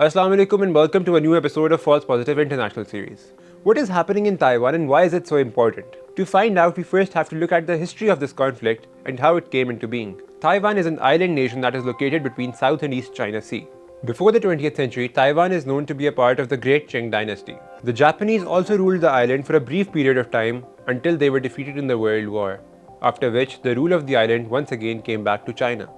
Assalamu alaikum and welcome to a new episode of False Positive International Series. What is happening in Taiwan and why is it so important? To find out, we first have to look at the history of this conflict and how it came into being. Taiwan is an island nation that is located between South and East China Sea. Before the 20th century, Taiwan is known to be a part of the Great Qing dynasty. The Japanese also ruled the island for a brief period of time until they were defeated in the World War, after which the rule of the island once again came back to China.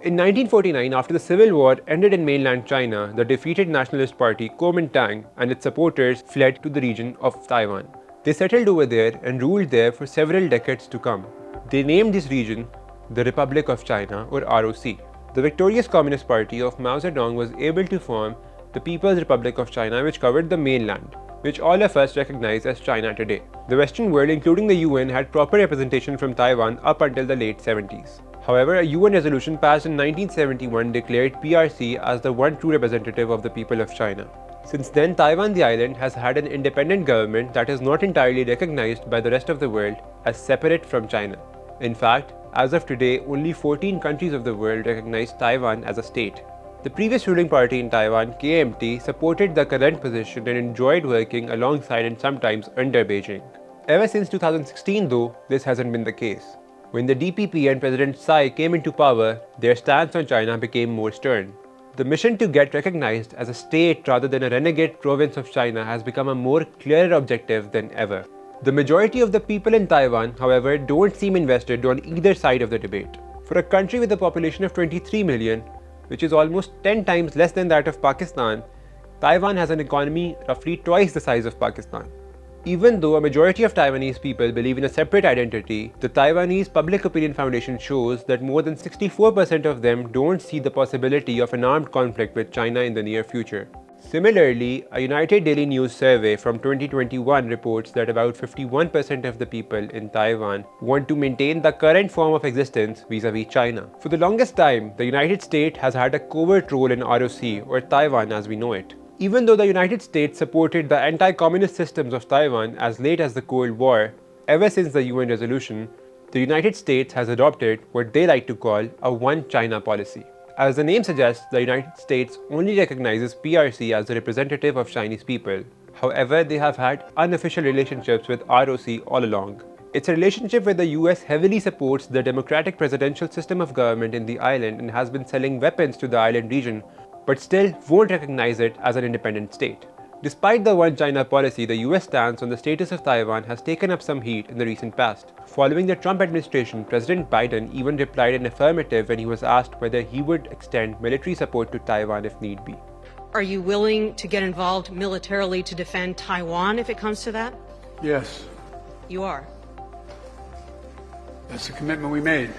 In 1949, after the Civil War ended in mainland China, the defeated Nationalist Party Kuomintang and its supporters fled to the region of Taiwan. They settled over there and ruled there for several decades to come. They named this region the Republic of China, or ROC. The victorious Communist Party of Mao Zedong was able to form the People's Republic of China, which covered the mainland, which all of us recognize as China today. The Western world, including the UN, had proper representation from Taiwan up until the late 70s. However, a UN resolution passed in 1971 declared PRC as the one true representative of the people of China. Since then, Taiwan the island has had an independent government that is not entirely recognized by the rest of the world as separate from China. In fact, as of today, only 14 countries of the world recognize Taiwan as a state. The previous ruling party in Taiwan, KMT, supported the current position and enjoyed working alongside and sometimes under Beijing. Ever since 2016 though, this hasn't been the case. When the DPP and President Tsai came into power, their stance on China became more stern. The mission to get recognized as a state rather than a renegade province of China has become a more clearer objective than ever. The majority of the people in Taiwan, however, don't seem invested on either side of the debate. For a country with a population of 23 million, which is almost 10 times less than that of Pakistan, Taiwan has an economy roughly twice the size of Pakistan. Even though a majority of Taiwanese people believe in a separate identity, the Taiwanese Public Opinion Foundation shows that more than 64% of them don't see the possibility of an armed conflict with China in the near future. Similarly, a United Daily News survey from 2021 reports that about 51% of the people in Taiwan want to maintain the current form of existence vis-à-vis China. For the longest time, the United States has had a covert role in ROC, or Taiwan as we know it. Even though the United States supported the anti-communist systems of Taiwan as late as the Cold War, ever since the UN resolution, the United States has adopted what they like to call a One China policy. As the name suggests, the United States only recognizes PRC as the representative of Chinese people. However, they have had unofficial relationships with ROC all along. It's a relationship where the US heavily supports the democratic presidential system of government in the island and has been selling weapons to the island region, but still won't recognize it as an independent state. Despite the One China policy, the US stance on the status of Taiwan has taken up some heat in the recent past. Following the Trump administration, President Biden even replied in affirmative when he was asked whether he would extend military support to Taiwan if need be. Are you willing to get involved militarily to defend Taiwan if it comes to that? Yes. You are. That's the commitment we made.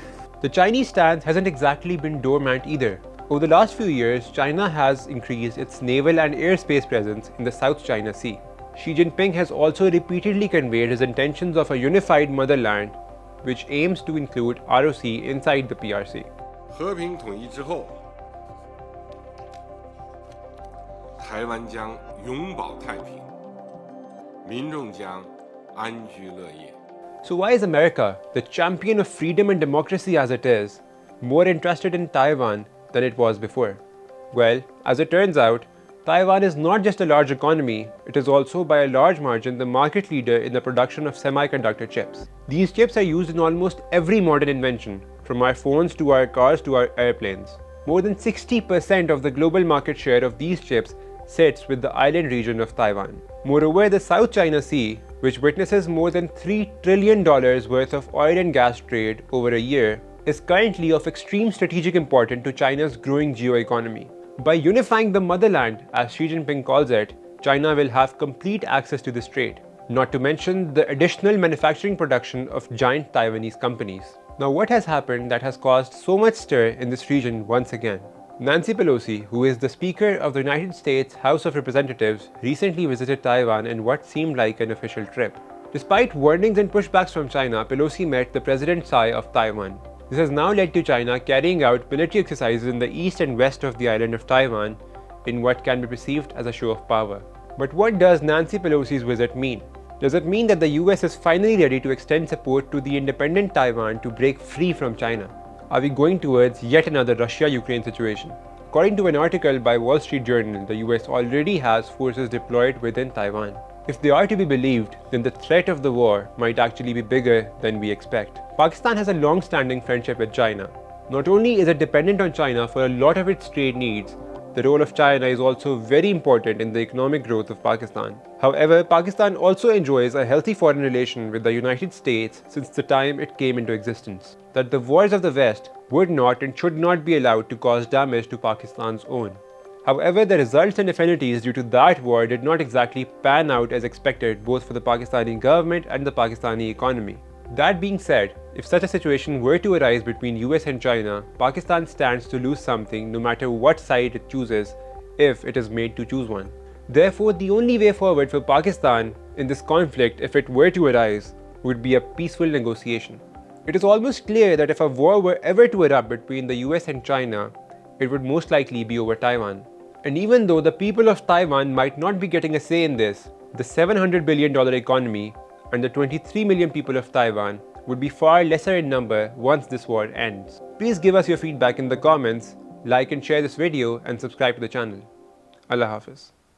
The Chinese stance hasn't exactly been dormant either. Over the last few years, China has increased its naval and airspace presence in the South China Sea. Xi Jinping has also repeatedly conveyed his intentions of a unified motherland, which aims to include ROC inside the PRC. 和平统一之后，台湾将永保太平，民众将安居乐业。 So why is America, the champion of freedom and democracy as it is, more interested in Taiwan than it was before? Well, as it turns out, Taiwan is not just a large economy, it is also by a large margin the market leader in the production of semiconductor chips. These chips are used in almost every modern invention, from our phones to our cars to our airplanes. More than 60% of the global market share of these chips sits with the island region of Taiwan. Moreover, the South China Sea, which witnesses more than $3 trillion worth of oil and gas trade over a year, is currently of extreme strategic importance to China's growing geo-economy. By unifying the motherland, as Xi Jinping calls it, China will have complete access to this trade, not to mention the additional manufacturing production of giant Taiwanese companies. Now, what has happened that has caused so much stir in this region once again? Nancy Pelosi, who is the Speaker of the United States House of Representatives, recently visited Taiwan in what seemed like an official trip. Despite warnings and pushbacks from China, Pelosi met the President Tsai of Taiwan. This has now led to China carrying out military exercises in the east and west of the island of Taiwan in what can be perceived as a show of power. But what does Nancy Pelosi's visit mean? Does it mean that the US is finally ready to extend support to the independent Taiwan to break free from China? Are we going towards yet another Russia-Ukraine situation? According to an article by Wall Street Journal, the US already has forces deployed within Taiwan. If they are to be believed, then the threat of the war might actually be bigger than we expect. Pakistan has a long-standing friendship with China. Not only is it dependent on China for a lot of its trade needs, the role of China is also very important in the economic growth of Pakistan. However, Pakistan also enjoys a healthy foreign relation with the United States since the time it came into existence. That the wars of the West would not and should not be allowed to cause damage to Pakistan's own. However, the results and affinities due to that war did not exactly pan out as expected both for the Pakistani government and the Pakistani economy. That being said, if such a situation were to arise between US and China, Pakistan stands to lose something no matter what side it chooses if it is made to choose one. Therefore, the only way forward for Pakistan in this conflict, if it were to arise, would be a peaceful negotiation. It is almost clear that if a war were ever to erupt between the US and China, it would most likely be over Taiwan. And even though the people of Taiwan might not be getting a say in this, the $700 billion economy and the 23 million people of Taiwan would be far lesser in number once this war ends. Please give us your feedback in the comments, like and share this video, and subscribe to the channel. Allah Hafiz.